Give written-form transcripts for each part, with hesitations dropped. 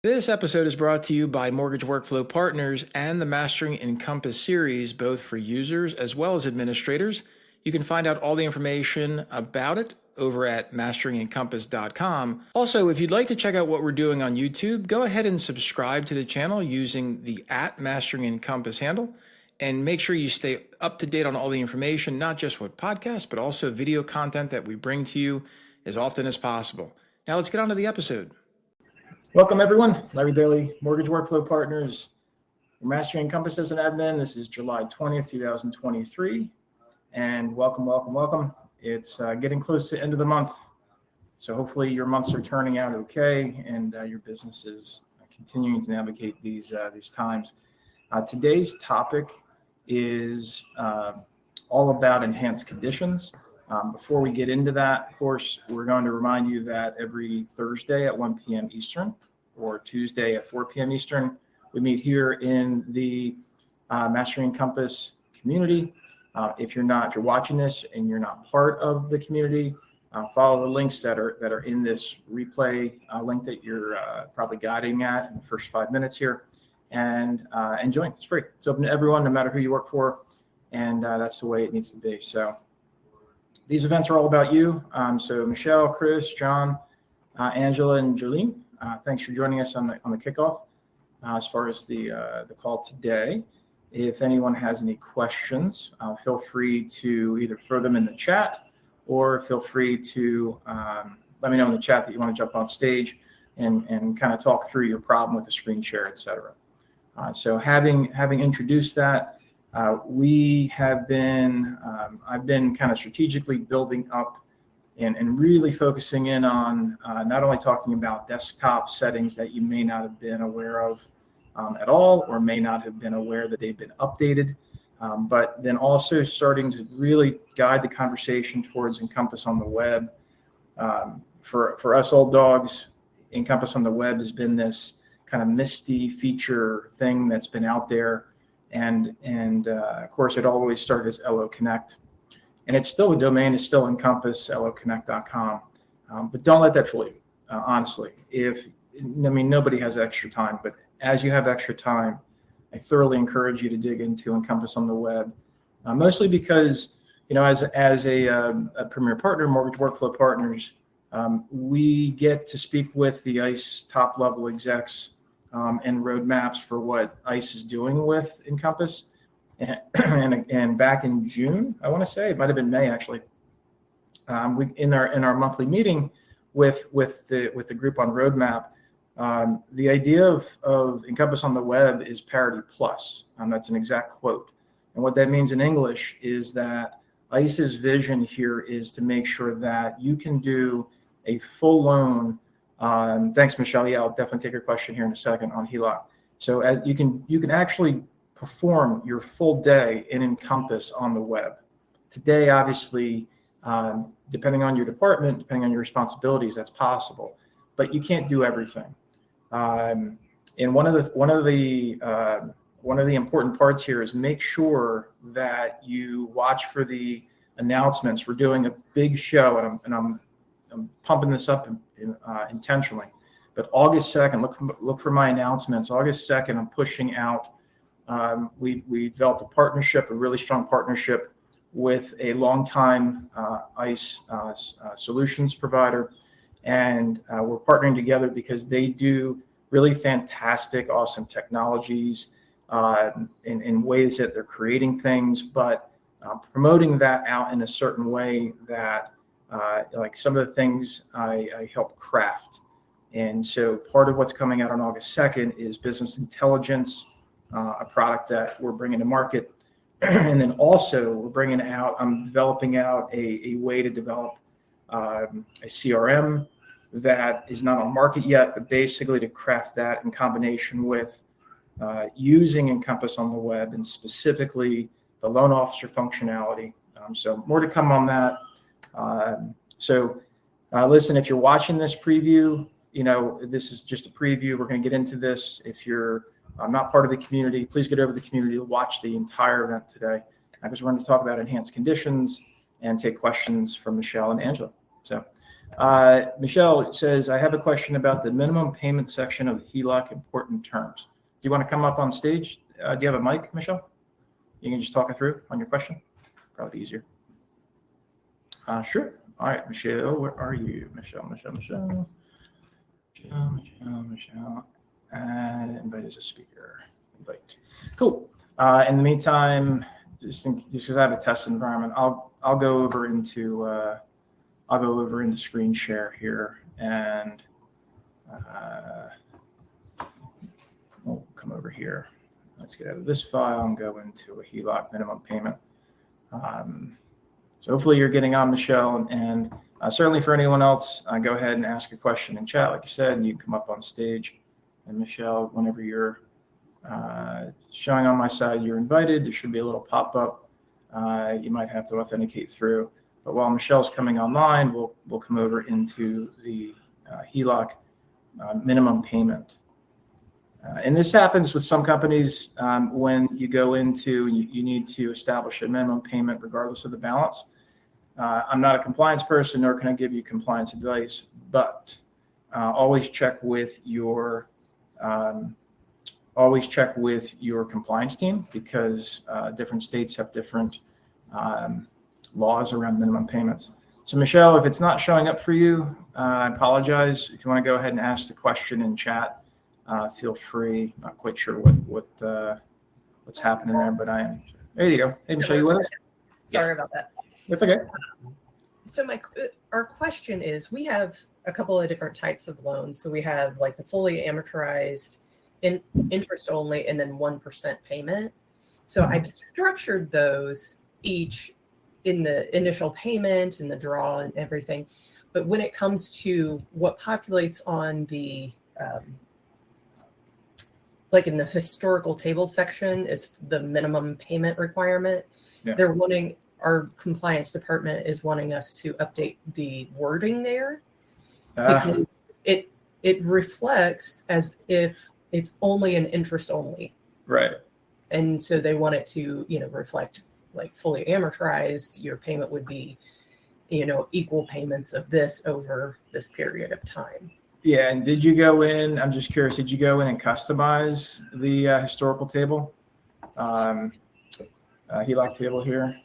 This episode is brought to you by Mortgage Workflow Partners and the Mastering Encompass series, both for users as well as administrators. You can find out all the information about it over at masterengencompass.com. Also, if you'd like to check out what we're doing on YouTube, go ahead and subscribe to the channel using the @MasteringEncompass handle. And make sure you stay up to date on all the information, not just with podcasts, but also video content that we bring to you as often as possible. Now let's get on to the episode. Welcome, everyone. Larry Bailey, Mortgage Workflow Partners. We're Mastering Encompass as an admin. This is July 20th, 2023. And welcome. It's getting close to the end of the month. So hopefully your months are turning out okay and your business is continuing to navigate these times. Today's topic is all about enhanced conditions. Before we get into that, of course, we're going to remind you that every Thursday at 1 p.m. Eastern or Tuesday at 4 p.m. Eastern, we meet here in the Mastering Encompass community. If you're watching this and you're not part of the community, follow the links that are in this replay link that you're probably guiding at in the first 5 minutes here, and join. It's free. It's open to everyone, no matter who you work for, and that's the way it needs to be. So these events are all about you. So Michelle, Chris, John, Angela, and Jolene, thanks for joining us on the kickoff. As far as the call today, if anyone has any questions, feel free to either throw them in the chat or feel free to let me know in the chat that you want to jump on stage and kind of talk through your problem with the screen share, etc. So having introduced that, I've been kind of strategically building up and really focusing in on not only talking about desktop settings that you may not have been aware of at all, or may not have been aware that they've been updated, but then also starting to really guide the conversation towards Encompass on the web. For us old dogs, Encompass on the web has been this kind of misty feature thing that's been out there. And of course, it always started as LO Connect, and it's still, the domain is still Encompass, loconnect.com. But don't let that fool you. Honestly, nobody has extra time, but as you have extra time, I thoroughly encourage you to dig into Encompass on the web, mostly because, as a premier partner, Mortgage Workflow Partners, we get to speak with the ICE top level execs and roadmaps for what ICE is doing with Encompass. And back in June, I want to say, it might have been May actually, we in our monthly meeting with the group on roadmap, the idea of Encompass on the web is parity plus. That's an exact quote. And what that means in English is that ICE's vision here is to make sure that you can do a full loan. Thanks, Michelle. Yeah, I'll definitely take your question here in a second on HELOC. So as you can actually perform your full day in Encompass on the web. Today, obviously, depending on your department, depending on your responsibilities, that's possible, but you can't do everything. And one of the important parts here is make sure that you watch for the announcements. We're doing a big show, and I'm pumping this up intentionally. But August 2nd, look for my announcements. August 2nd, I'm pushing out. We developed a really strong partnership with a longtime ICE solutions provider, and we're partnering together because they do really fantastic, awesome technologies in ways that they're creating things, but promoting that out in a certain way that like some of the things I help craft. And so part of what's coming out on August 2nd is business intelligence, a product that we're bringing to market. And then also I'm developing out a way to develop a CRM that is not on market yet, but basically to craft that in combination with using Encompass on the web and specifically the loan officer functionality. So more to come on that. Listen, if you're watching this preview, this is just a preview. We're going to get into this. If you're not part of the community, please get over to the community to watch the entire event today, because we're going to talk about enhanced conditions and take questions from Michelle and Angela. So Michelle says, I have a question about the minimum payment section of HELOC important terms. Do you want to come up on stage? Do you have a mic, Michelle? You can just talk it through on your question. Probably easier. Sure. All right, Michelle, where are you? Michelle. And invite as a speaker. Invite. Cool. In the meantime, just because I have a test environment, I'll go over into screen share here, and we'll come over here. Let's get out of this file and go into a HELOC minimum payment. So hopefully you're getting on, Michelle, and certainly for anyone else, go ahead and ask a question in chat, like you said, and you can come up on stage. And Michelle, whenever you're showing on my side, you're invited. There should be a little pop-up. You might have to authenticate through. But while Michelle's coming online, we'll come over into the HELOC minimum payment. And this happens with some companies when you go into, you need to establish a minimum payment regardless of the balance. I'm not a compliance person, nor can I give you compliance advice, but always check with your compliance team, because different states have different laws around minimum payments. So Michelle, if it's not showing up for you, I apologize. If you want to go ahead and ask the question in chat, feel free. Not quite sure what's happening there, but there you go. Hey, Michelle, you with us? Sorry about that. That's okay. So our question is, we have a couple of different types of loans. So we have like the fully amortized, interest only, and then 1% payment. So I've structured those each in the initial payment and the draw and everything. But when it comes to what populates on the like in the historical table section is the minimum payment requirement. Yeah. They're wanting, our compliance department is wanting us to update the wording there because it reflects as if it's only an interest only. Right. And so they want it to, reflect like fully amortized. Your payment would be, equal payments of this over this period of time. Yeah, and did you go in? I'm just curious. Did you go in and customize the historical table, HELOC table here?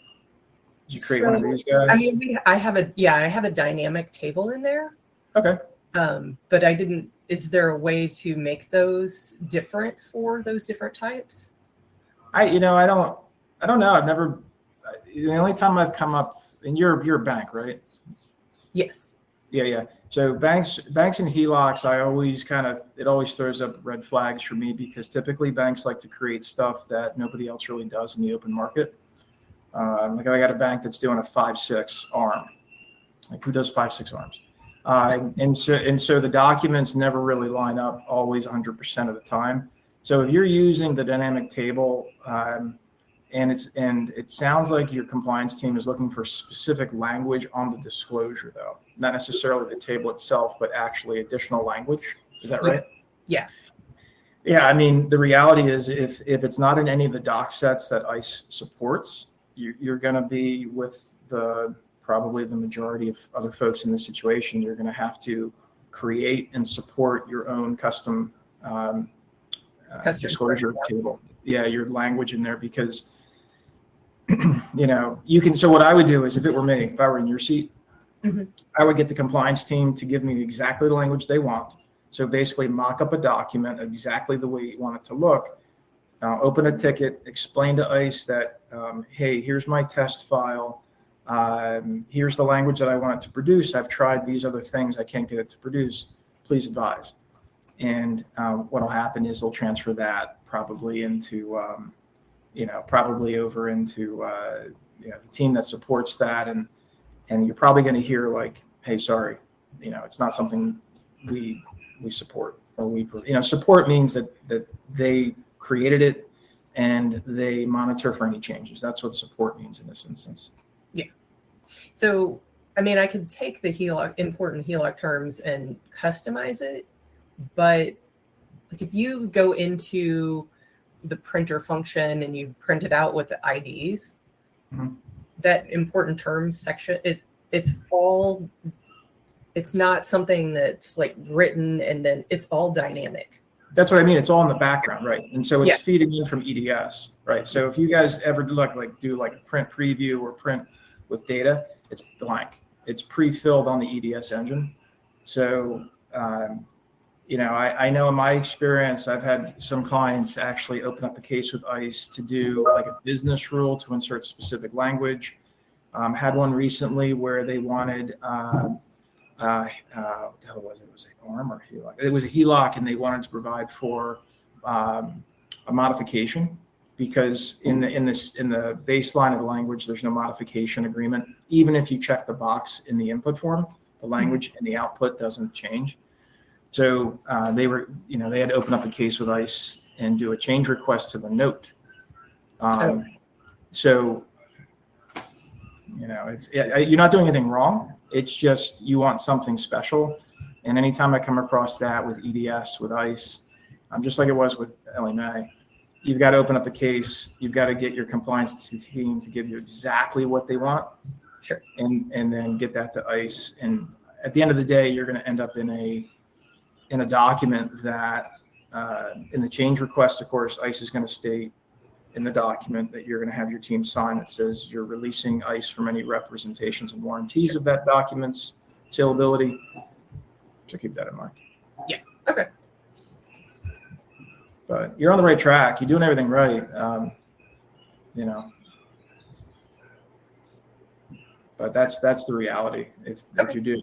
Did you create one of these guys? I mean, I have a dynamic table in there. Okay. But I didn't. Is there a way to make those different for those different types? I don't know. I've never. The only time I've come up, and you're a bank, right? Yes. Yeah. So banks and HELOCs, it always throws up red flags for me, because typically banks like to create stuff that nobody else really does in the open market. Like I got a bank that's doing a 5/6 arm. Like, who does 5/6 arms? And so the documents never really line up always 100% of the time. So if you're using the dynamic table, and it sounds like your compliance team is looking for specific language on the disclosure, though, not necessarily the table itself, but actually additional language. Is that right? Yeah. Yeah. I mean, the reality is, if it's not in any of the doc sets that ICE supports, you're going to be with probably the majority of other folks in this situation. You're going to have to create and support your own custom disclosure table. Yeah, your language in there, because you can. So what I would do is, if it were me, if I were in your seat, I would get the compliance team to give me exactly the language they want. So basically mock up a document exactly the way you want it to look. Open a ticket, explain to ICE that, hey, here's my test file. Here's the language that I want it to produce. I've tried these other things. I can't get it to produce. Please advise. And what'll happen is they'll transfer that probably into, probably over into the team that supports that. And you're probably going to hear like, hey, sorry, it's not something we support, or support means that they created it and they monitor for any changes. That's what support means in this instance. Yeah. So, I mean, I could take the important HELOC terms and customize it, but like if you go into the printer function and you print it out with the IDs, that important terms section, it's all it's not something that's like written and then it's all dynamic. That's what I mean. It's all in the background, right? And so it's Yeah. feeding in from EDS, right? So if you guys ever do like a print preview or print with data, it's blank. It's pre-filled on the EDS engine. So, I know in my experience, I've had some clients actually open up a case with ICE to do like a business rule to insert specific language. Had one recently where they wanted, what the hell was it? Was it ARM or HELOC? It was a HELOC, and they wanted to provide for a modification because in the baseline of the language, there's no modification agreement. Even if you check the box in the input form, the language and the output doesn't change. So they had to open up a case with ICE and do a change request to the note. So, you're not doing anything wrong. It's just you want something special. And anytime I come across that with EDS, with ICE, just like it was with Ellie Mae, you've got to open up a case. You've got to get your compliance team to give you exactly what they want. Sure. And then get that to ICE. And at the end of the day, you're going to end up in a document that in the change request, of course, ICE is going to state in the document that you're going to have your team sign that says you're releasing ICE from any representations and warranties of that document's saleability. So keep that in mind. Yeah. Okay. But you're on the right track. You're doing everything right. But that's the reality. If you do,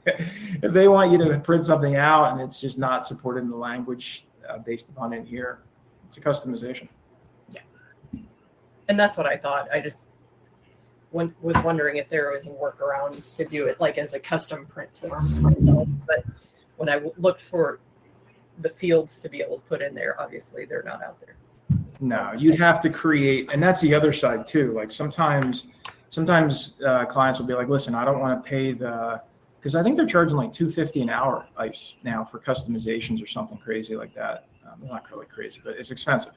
if they want you to print something out and it's just not supported in the language based upon in here, it's a customization. Yeah. And that's what I thought. I just was wondering if there was a workaround to do it like as a custom print form myself. But when I looked for the fields to be able to put in there, obviously they're not out there. No, you'd have to create, and that's the other side too. Like sometimes clients will be like, listen, I don't want to pay because I think they're charging like $250 an hour ICE now for customizations or something crazy like that. It's not really crazy, but it's expensive.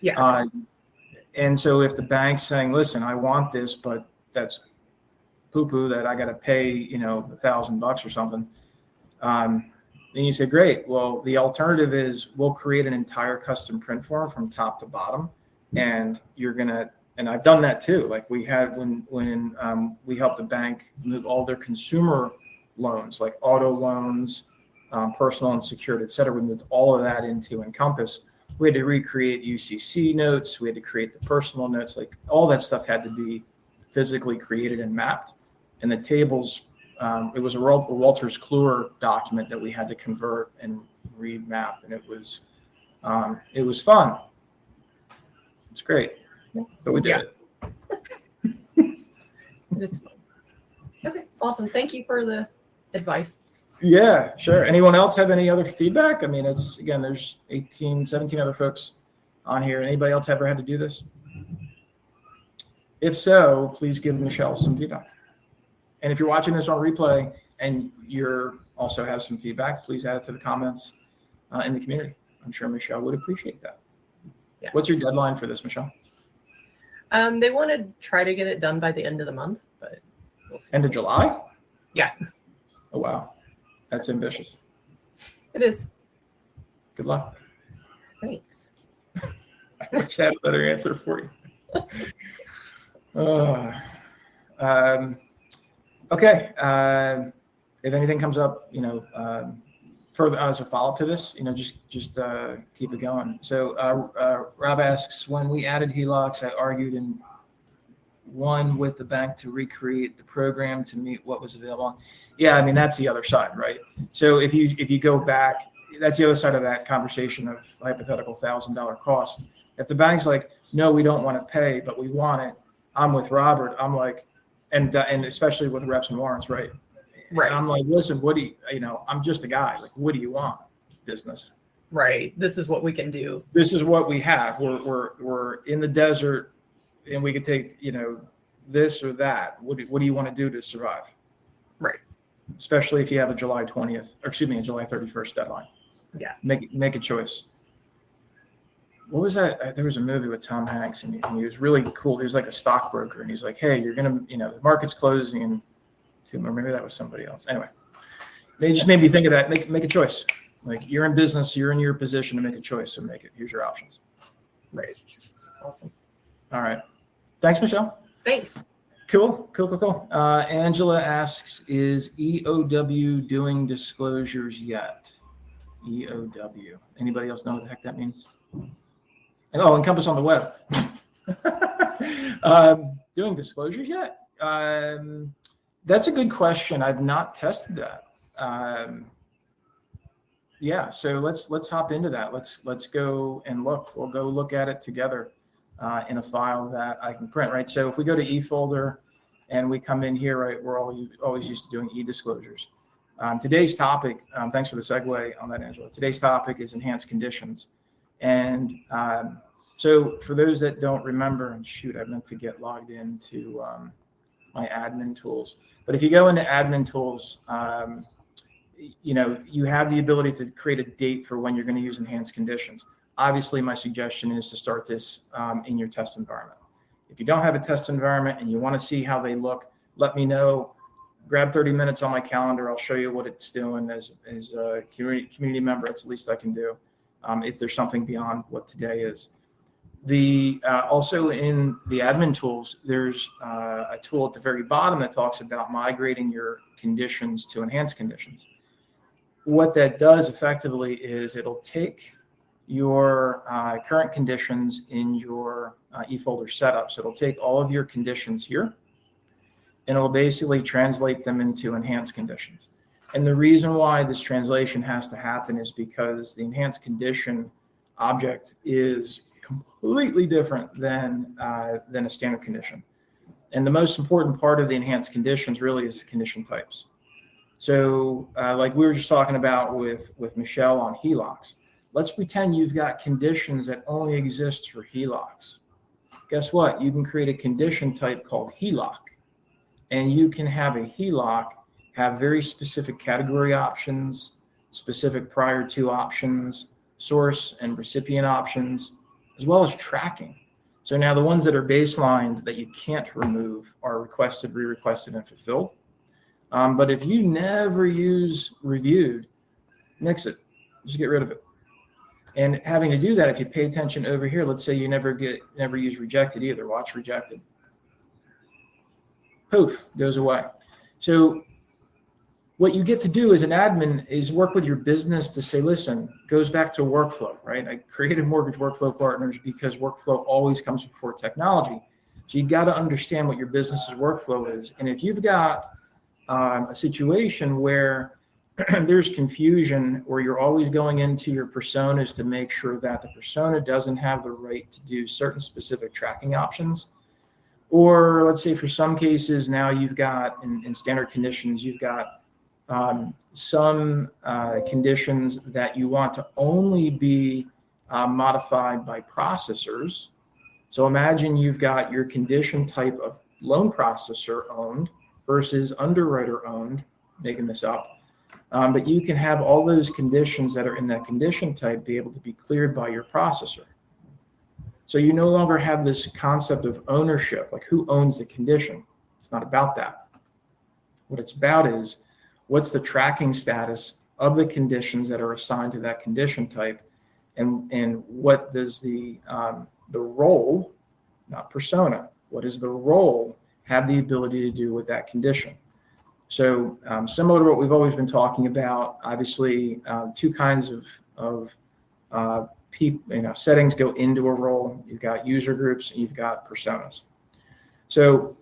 Yeah. And so if the bank's saying, listen, I want this, but that's poo-poo that I got to pay, $1,000 or something. Then you say, great. Well, the alternative is we'll create an entire custom print form from top to bottom. And and I've done that too. Like we had when we helped the bank move all their consumer loans, like auto loans, personal and secured, et cetera. We moved all of that into Encompass. We had to recreate UCC notes. We had to create the personal notes. Like all that stuff had to be physically created and mapped. And the tables, it was a Wolters Kluwer document that we had to convert and remap. And it was fun. It's great. But we did it. It is fun. Okay, awesome. Thank you for the advice. Yeah, sure. Anyone else have any other feedback? I mean, there's 17 other folks on here. Anybody else ever had to do this? If so, please give Michelle some feedback. And if you're watching this on replay and you're also have some feedback, please add it to the comments in the community. I'm sure Michelle would appreciate that. Yes. What's your deadline for this, Michelle? They want to try to get it done by the end of the month, but we'll see. End of July? Yeah. Oh, wow. That's ambitious. It is. Good luck. Thanks. I wish I had a better answer for you. Okay. If anything comes up, further as a follow-up to this, just keep it going. So Rob asks, when we added HELOCs, I argued in one with the bank to recreate the program to meet what was available. Yeah, I mean, that's the other side, right? So if you go back, that's the other side of that conversation of hypothetical $1,000 cost. If the bank's like, no, we don't want to pay, but we want it, I'm with Robert. I'm like, and especially with reps and warrants, right? Right. And I'm like, listen, what do I'm just a guy. Like, what do you want, business? Right. This is what we can do. This is what we have. We're in the desert, and we could take, this or that. What do you want to do to survive? Right. Especially if you have a July 31st deadline. Yeah. Make a choice. What was that? There was a movie with Tom Hanks, and he was really cool. He was like a stockbroker, and he's like, hey, you're going to, the market's closing in Or maybe that was somebody else. Anyway, they just made me think of that. Make a choice. Like, you're in business, you're in your position to make a choice. So make it. Here's your options. Right. Awesome. All right. Thanks, Michelle. Thanks. Cool. Angela asks, is EOW doing disclosures yet? EOW. Anybody else know what the heck that means? Oh, Encompass on the web. Doing disclosures yet? That's a good question. I've not tested that. Yeah, so let's hop into that. Let's go and look. We'll go look at it together in a file that I can print, right? So if we go to eFolder and we come in here, right, we're always used to doing e-disclosures. Today's topic, thanks for the segue on that, Angela. Today's topic is enhanced conditions. And so for those that don't remember, and shoot, I meant to get logged into my admin tools. But if you go into admin tools, you have the ability to create a date for when you're going to use enhanced conditions. Obviously, my suggestion is to start this in your test environment. If you don't have a test environment and you want to see how they look, let me know. Grab 30 minutes on my calendar. I'll show you what it's doing as a community member. It's the least I can do if there's something beyond what today is. Also in the admin tools, there's a tool at the very bottom that talks about migrating your conditions to enhanced conditions. What that does effectively is it'll take your current conditions in your eFolder setup. So it'll take all of your conditions here, and it'll basically translate them into enhanced conditions. And the reason why this translation has to happen is because the enhanced condition object is completely different than a standard condition. And the most important part of the enhanced conditions really is the condition types. So like we were just talking about with Michelle on HELOCs, let's pretend you've got conditions that only exist for HELOCs. Guess what? You can create a condition type called HELOC, and you can have a HELOC have very specific category options, specific prior to options, source and recipient options, as well as tracking. So now the ones that are baselined that you can't remove are requested, re-requested, and fulfilled. But if you never use reviewed, nix it, just get rid of it. And having to do that, if you pay attention over here, let's say you never use rejected either, watch rejected. Poof, goes away. So what you get to do as an admin is work with your business to say, listen, goes back to workflow, right? I created Mortgage Workflow Partners because workflow always comes before technology. So you got to understand what your business's workflow is. And if you've got a situation where there's confusion, or you're always going into your personas to make sure that the persona doesn't have the right to do certain specific tracking options, or let's say for some cases now you've got in standard conditions, you've got some conditions that you want to only be modified by processors. So imagine you've got your condition type of loan processor owned versus underwriter owned, making this up. But you can have all those conditions that are in that condition type be able to be cleared by your processor. So you no longer have this concept of ownership, like who owns the condition. It's not about that. What it's about is what's the tracking status of the conditions that are assigned to that condition type, and what does the role, not persona, what does the role have the ability to do with that condition? So similar to what we've always been talking about, obviously two kinds of settings go into a role. You've got user groups and you've got personas. So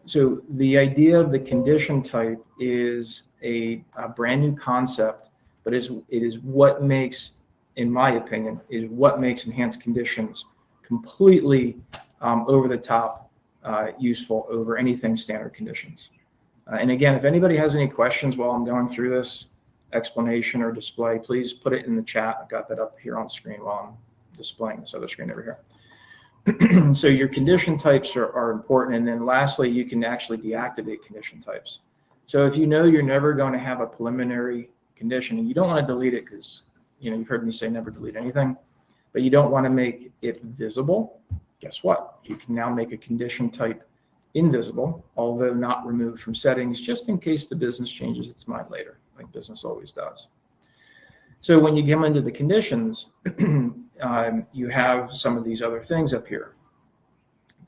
so the idea of the condition type is a brand new concept, but it is what makes, in my opinion, is what makes enhanced conditions completely over the top useful over anything standard conditions. And again, if anybody has any questions while I'm going through this explanation or display, please put it in the chat. I've got that up here on screen while I'm displaying this other screen over here. So your condition types are important. And then lastly, you can actually deactivate condition types. So if you know you're never going to have a preliminary condition and you don't want to delete it because, you've heard me say never delete anything, but you don't want to make it visible, guess what? You can now make a condition type invisible, although not removed from settings, just in case the business changes its mind later, like business always does. So when you come into the conditions, you have some of these other things up here.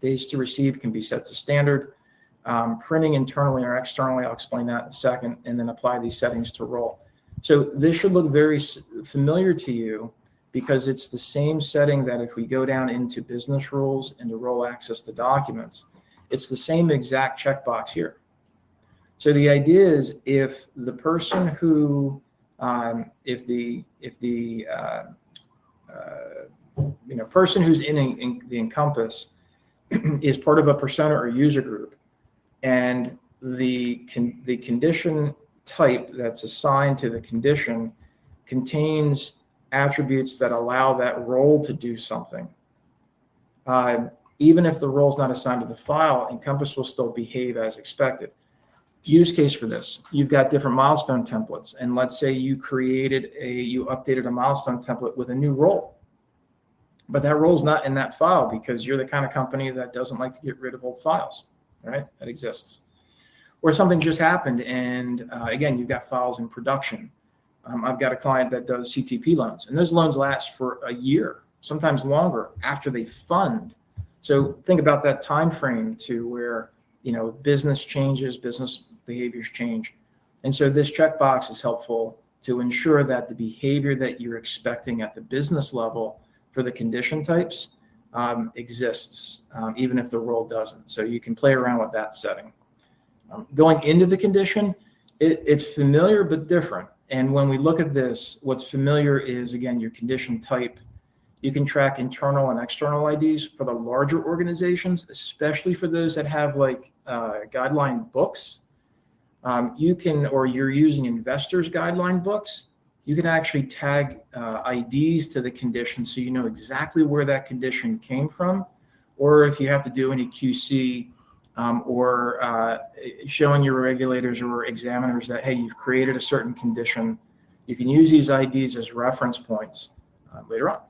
Days to receive can be set to standard. Printing internally or externally, I'll explain that in a second, and then apply these settings to roll. So this should look very familiar to you because it's the same setting that if we go down into business rules and to role access to documents, it's the same exact checkbox here. So the idea is if the person who, if the person who's in the Encompass is part of a persona or user group, and the condition type that's assigned to the condition contains attributes that allow that role to do something. Even if the role is not assigned to the file, Encompass will still behave as expected. Use case for this, you've got different milestone templates, and let's say you updated a milestone template with a new role, but that role's not in that file because you're the kind of company that doesn't like to get rid of old files, right? That exists. Or something just happened, and again, you've got files in production. I've got a client that does CTP loans, and those loans last for a year, sometimes longer after they fund. So think about that time frame to where business changes, business behaviors change. And so this checkbox is helpful to ensure that the behavior that you're expecting at the business level for the condition types exists, even if the role doesn't. So you can play around with that setting. Going into the condition, it's familiar but different. And when we look at this, what's familiar is, again, your condition type. You can track internal and external IDs for the larger organizations, especially for those that have like guideline books. Or you're using investors' guideline books. You can actually tag IDs to the condition so you know exactly where that condition came from. Or if you have to do any QC or showing your regulators or examiners that, hey, you've created a certain condition, you can use these IDs as reference points later on.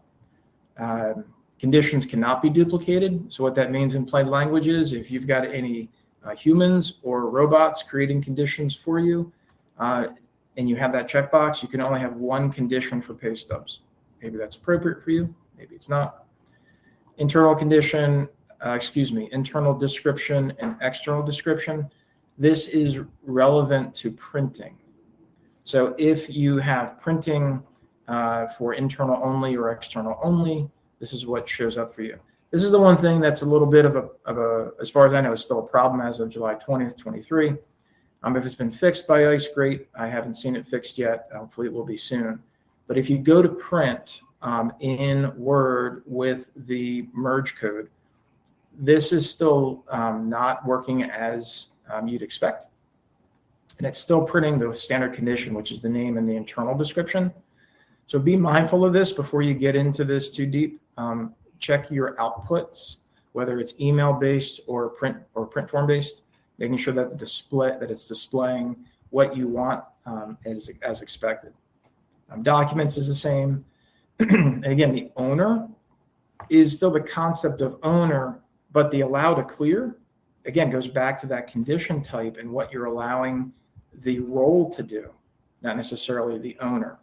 Conditions cannot be duplicated. So what that means in plain language is if you've got any humans or robots creating conditions for you, and you have that checkbox, you can only have one condition for pay stubs. Maybe that's appropriate for you, maybe it's not. Internal description and external description. This is relevant to printing. So if you have printing for internal only or external only, this is what shows up for you. This is the one thing that's a little bit of a, as far as I know, is still a problem as of July 20th, 23. If it's been fixed by ICE, great. I haven't seen it fixed yet. Hopefully it will be soon. But if you go to print in Word with the merge code, this is still not working as you'd expect. And it's still printing the standard condition, which is the name and the internal description. So be mindful of this before you get into this too deep. Check your outputs, whether it's email-based or print form-based, making sure that it's displaying what you want as expected. Documents is the same. And again, the owner is still the concept of owner, but the allow to clear, again, goes back to that condition type and what you're allowing the role to do, not necessarily the owner.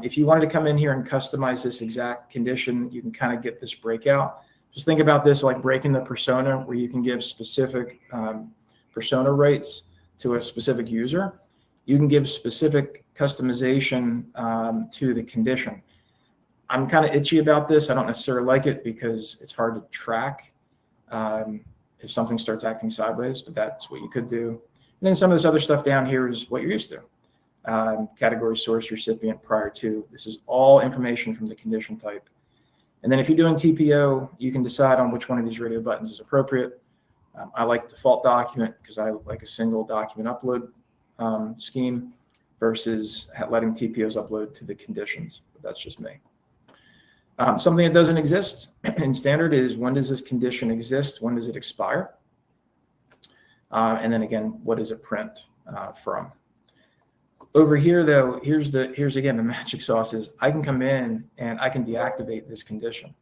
If you wanted to come in here and customize this exact condition, you can kind of get this breakout. Just think about this like breaking the persona, where you can give specific persona rights to a specific user. You can give specific customization to the condition. I'm kind of itchy about this. I don't necessarily like it because it's hard to track if something starts acting sideways, but that's what you could do. And then some of this other stuff down here is what you're used to. Category, source, recipient, prior to. This is all information from the condition type. And then if you're doing TPO, you can decide on which one of these radio buttons is appropriate. I like default document because I like a single document upload scheme versus letting TPOs upload to the conditions. But that's just me. Something that doesn't exist in standard is when does this condition exist? When does it expire? And then again, what does it print from? Over here, though, here's again the magic sauce is I can come in and I can deactivate this condition.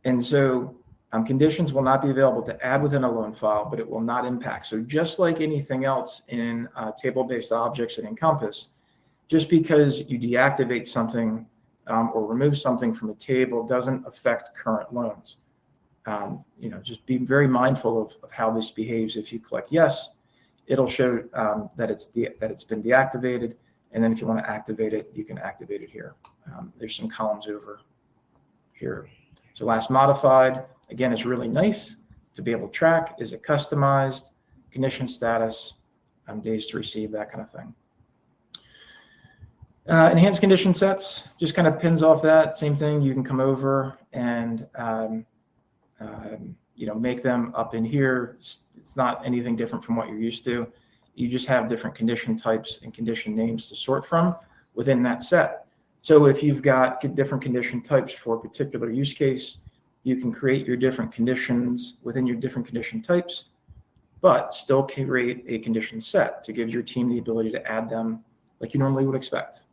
And so Conditions will not be available to add within a loan file, but it will not impact. So just like anything else in table-based objects in Encompass, just because you deactivate something or remove something from a table doesn't affect current loans. Just be very mindful of how this behaves. If you click yes, it'll show that it's been deactivated, and then if you want to activate it, you can activate it here. There's some columns over here. So last modified, again, it's really nice to be able to track. Is it customized? Condition status, days to receive, that kind of thing. Enhanced condition sets, just kind of pins off that. Same thing, you can come over and make them up in here. It's not anything different from what you're used to. You just have different condition types and condition names to sort from within that set. So if you've got different condition types for a particular use case, you can create your different conditions within your different condition types, but still create a condition set to give your team the ability to add them like you normally would expect.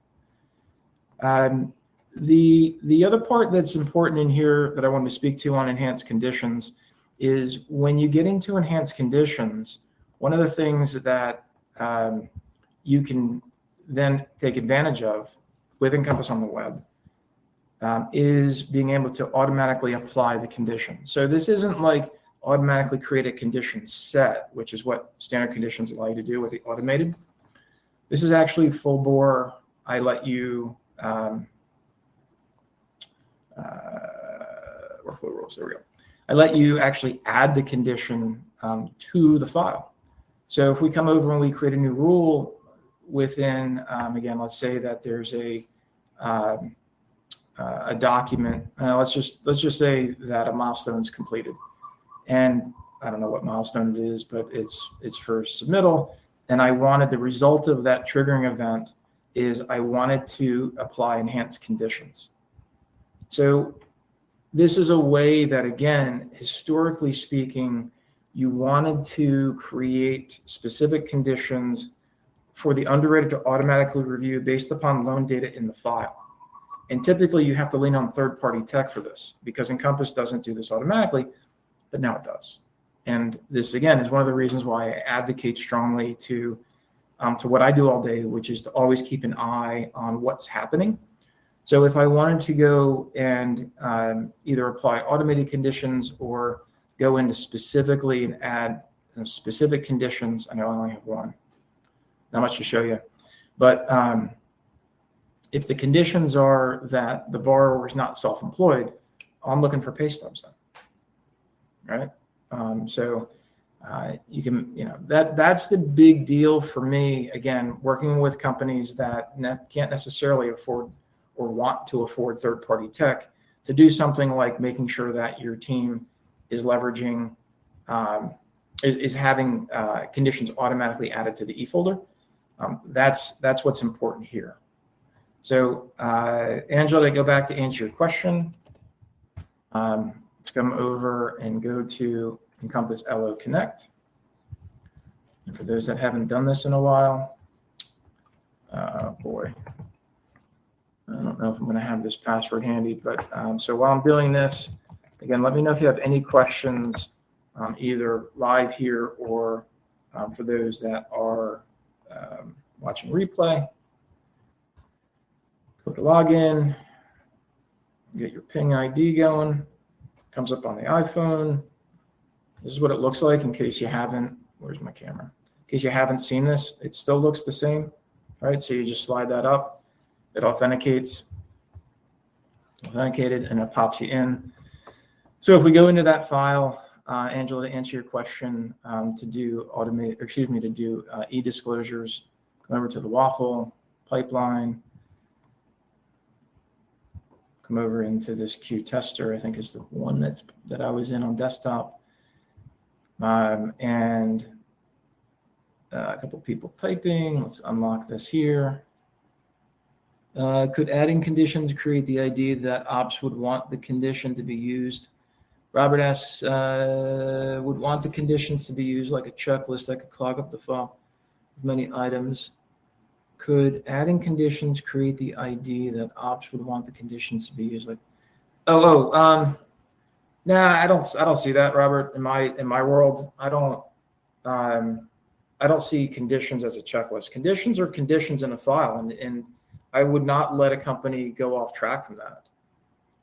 The other part that's important in here that I wanted to speak to on enhanced conditions is when you get into enhanced conditions, one of the things that you can then take advantage of with Encompass on the web is being able to automatically apply the condition. So this isn't like automatically create a condition set, which is what standard conditions allow you to do with the automated. This is actually full bore. I let you workflow rules. There we go. I let you actually add the condition to the file. So if we come over and we create a new rule within, again, let's say that there's a document. Let's just say that a milestone is completed, and I don't know what milestone it is, but it's for submittal. And I wanted the result of that triggering event is I wanted to apply enhanced conditions. So this is a way that, again, historically speaking, you wanted to create specific conditions for the underwriter to automatically review based upon loan data in the file. And typically you have to lean on third-party tech for this because Encompass doesn't do this automatically, but now it does. And this, again, is one of the reasons why I advocate strongly to what I do all day, which is to always keep an eye on what's happening. So if I wanted to go and either apply automated conditions or go into specifically and add specific conditions, I know I only have one, not much to show you, but if the conditions are that the borrower is not self-employed, I'm looking for pay stubs then, right? So you can, that's the big deal for me. Again, working with companies that can't necessarily afford or want to afford third-party tech to do something like making sure that your team is leveraging, is having conditions automatically added to the e-folder. That's what's important here. So Angela, to go back to answer your question, let's come over and go to Encompass LO Connect. And for those that haven't done this in a while, boy, I don't know if I'm going to have this password handy, but so while I'm doing this, again, let me know if you have any questions, either live here or for those that are watching replay. Go to login, get your ping ID going, comes up on the iPhone. This is what it looks like in case you haven't, where's my camera? In case you haven't seen this, it still looks the same, right? So you just slide that up, it authenticated, and it pops you in. So if we go into that file, Angela, to answer your question, to do e-disclosures, come over to the waffle pipeline, come over into this Q tester, I think is the one that I was in on desktop. And a couple people typing. Let's unlock this here. Could adding conditions create the idea that ops would want the condition to be used? Robert asks, would want the conditions to be used like a checklist that could clog up the file with many items. Could adding conditions create the idea that ops would want the conditions to be used like, Nah, I don't see that, Robert. In my world, I don't see conditions as a checklist. Conditions are conditions in a file, and I would not let a company go off track from that.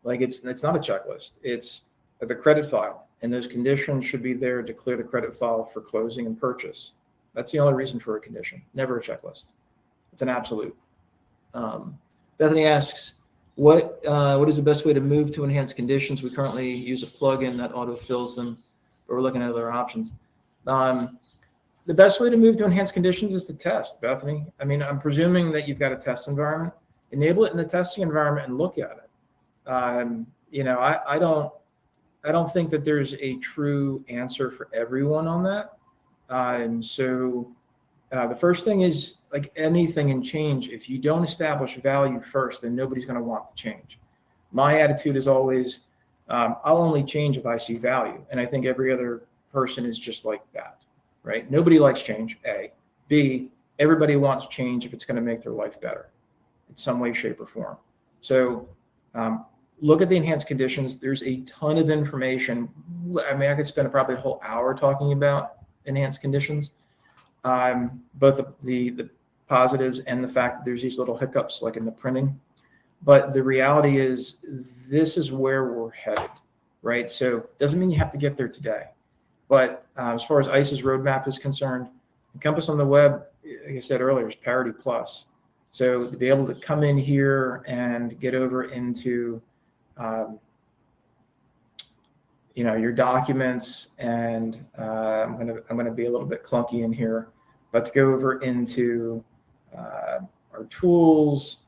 Like it's not a checklist. It's the credit file, and those conditions should be there to clear the credit file for closing and purchase. That's the only reason for a condition, never a checklist. It's an absolute. Bethany asks, what is the best way to move to enhanced conditions? We currently use a plugin that autofills them, but we're looking at other options. The best way to move to enhanced conditions is to test, Bethany. I mean, I'm presuming that you've got a test environment. Enable it in the testing environment and look at it. I don't think that there's a true answer for everyone on that. The first thing is, like anything in change, if you don't establish value first, then nobody's going to want to change. My attitude is always, I'll only change if I see value. And I think every other person is just like that. Right? Nobody likes change, A. B, everybody wants change if it's going to make their life better in some way, shape, or form. So look at the enhanced conditions. There's a ton of information. I mean, I could spend probably a whole hour talking about enhanced conditions, both the positives and the fact that there's these little hiccups like in the printing. But the reality is this is where we're headed, right? So it doesn't mean you have to get there today. But as far as ICE's roadmap is concerned, Encompass on the web, like I said earlier, is parity plus. So to be able to come in here and get over into, your documents, and I'm gonna be a little bit clunky in here, but to go over into our tools,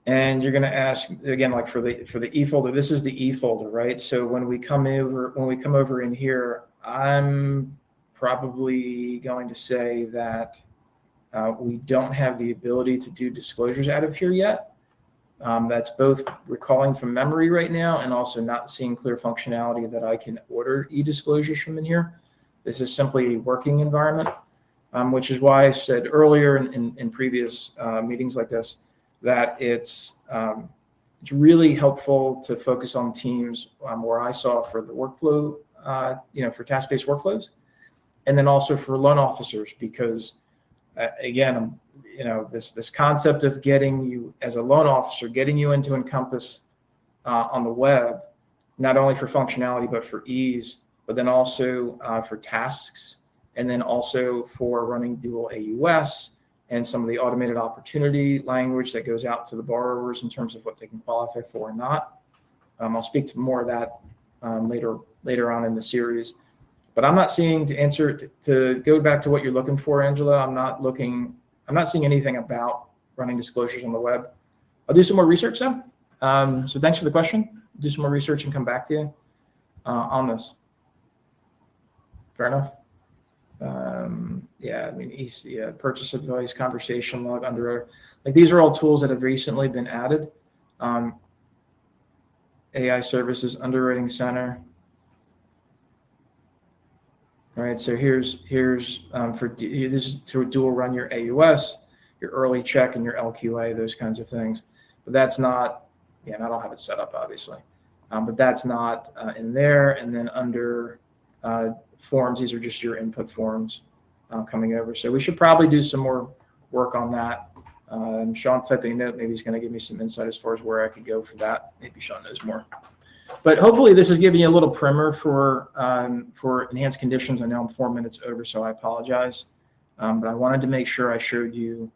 and you're going to ask again, like for the E folder, this is the E folder, right? So when we come over in here, I'm probably going to say that we don't have the ability to do disclosures out of here yet. That's both recalling from memory right now and also not seeing clear functionality that I can order e-disclosures from in here. This is simply a working environment, which is why I said earlier in previous meetings like this, that it's really helpful to focus on teams where I saw for the workflow, for task-based workflows, and then also for loan officers, because again, this concept of getting you as a loan officer, getting you into Encompass on the web, not only for functionality, but for ease, but then also for tasks, and then also for running dual AUS, and some of the automated opportunity language that goes out to the borrowers in terms of what they can qualify for or not. I'll speak to more of that later on in the series. But I'm not seeing, to go back to what you're looking for, Angela, I'm not seeing anything about running disclosures on the web. I'll do some more research though. So thanks for the question. Do some more research and come back to you on this. Fair enough. Purchase advice, conversation log, these are all tools that have recently been added. AI services, underwriting center. All right, so here's this is to dual run your AUS, your early check, and your LQA, those kinds of things. But that's not, and I don't have it set up obviously, but that's not in there. And then under forms, these are just your input forms coming over. So we should probably do some more work on that. Sean's typing a note. Maybe he's going to give me some insight as far as where I could go for that. Maybe Sean knows more. But hopefully this is giving you a little primer for enhanced conditions. I know I'm 4 minutes over, so I apologize. But I wanted to make sure I showed you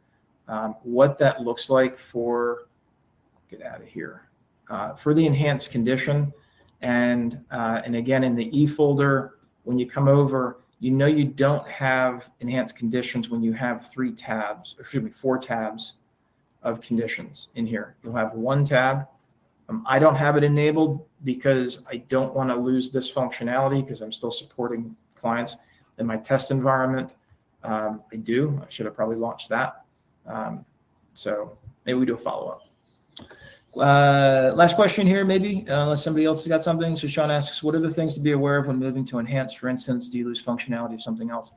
what that looks like for, get out of here, for the enhanced condition. And again, in the E folder, when you come over, you don't have enhanced conditions when you have 4 tabs of conditions in here. You'll have 1 tab. I don't have it enabled because I don't want to lose this functionality because I'm still supporting clients in my test environment. I do. I should have probably launched that. So maybe we do a follow-up. Last question here, maybe, unless somebody else has got something. So Sean asks, what are the things to be aware of when moving to enhanced? For instance, do you lose functionality of something else?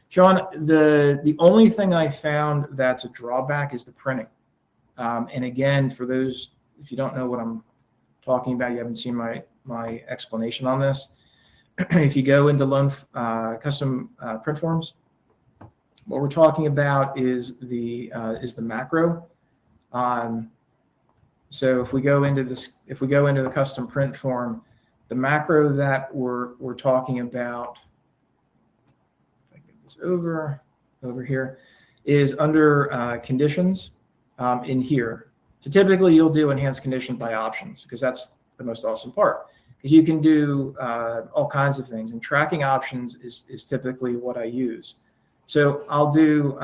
Sean, the only thing I found that's a drawback is the printing. And again, for those, if you don't know what I'm talking about, you haven't seen my my explanation on this. If you go into loan custom print forms, what we're talking about is the macro. So if we go into the custom print form, the macro that we're talking about, if I get this over here, is under conditions in here. So typically you'll do enhanced conditions by options because that's the most awesome part. Because you can do all kinds of things, and tracking options is typically what I use. So I'll do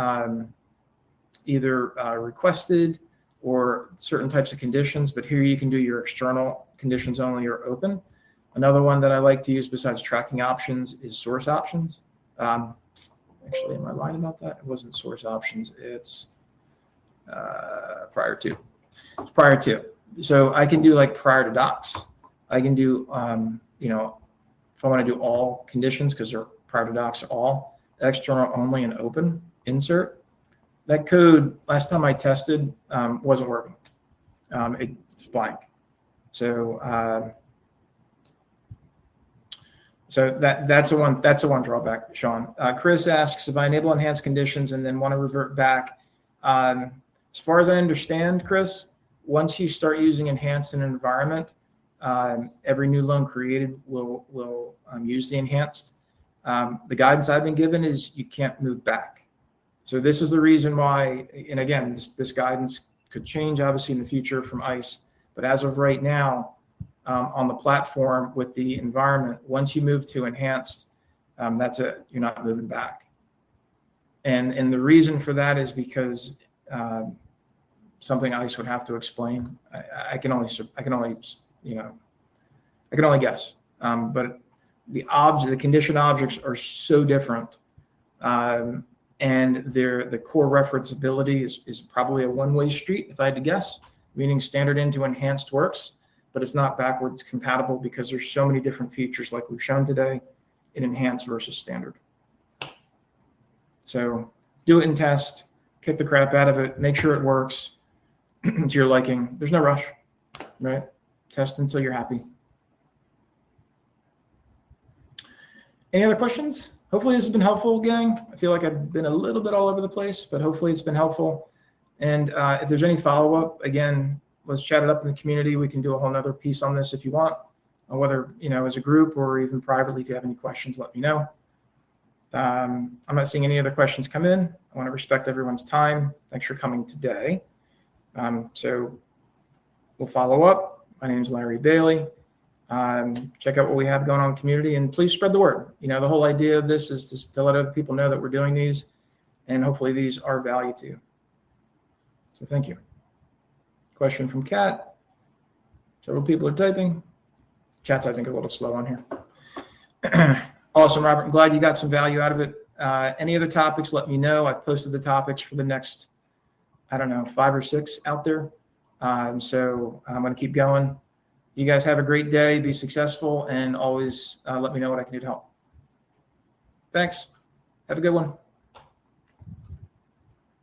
either requested or certain types of conditions, but here you can do your external conditions only or open. Another one that I like to use besides tracking options is source options. Actually, am I lying about that? It wasn't source options. It's prior to. It's prior to. So I can do like prior to docs. I can do, if I want to do all conditions because they're prior to docs, all external only and open insert. That code last time I tested wasn't working. It's blank. So that's the one drawback, Sean. Chris asks, if I enable enhanced conditions and then want to revert back, as far as I understand, Chris, once you start using enhanced in an environment, every new loan created will use the enhanced. The guidance I've been given is you can't move back. So this is the reason why, and again, this guidance could change obviously in the future from ICE, but as of right now, on the platform with the environment, once you move to enhanced, that's it. You're not moving back. And the reason for that is because something ICE would have to explain. I can only guess. But the condition objects are so different. And the core referenceability is probably a one-way street, if I had to guess, meaning standard into enhanced works, but it's not backwards compatible because there's so many different features like we've shown today in enhanced versus standard. So do it in test, kick the crap out of it, make sure it works to your liking. There's no rush, right? Test until you're happy. Any other questions? Hopefully this has been helpful, gang. I feel like I've been a little bit all over the place, but hopefully it's been helpful. And if there's any follow-up, again, let's chat it up in the community. We can do a whole nother piece on this if you want, whether, as a group or even privately. If you have any questions, let me know. I'm not seeing any other questions come in. I want to respect everyone's time. Thanks for coming today. So we'll follow up. My name is Larry Bailey. Check out what we have going on in the community and please spread the word. The whole idea of this is just to let other people know that we're doing these, and hopefully these are value to you. So thank you. Question from Kat. Several people are typing. Chat's, I think, a little slow on here. Awesome, Robert. I'm glad you got some value out of it. Any other topics, let me know. I've posted the topics for the next, 5 or 6 out there. So I'm going to keep going. You guys have a great day. Be successful, and always let me know what I can do to help. Thanks. Have a good one.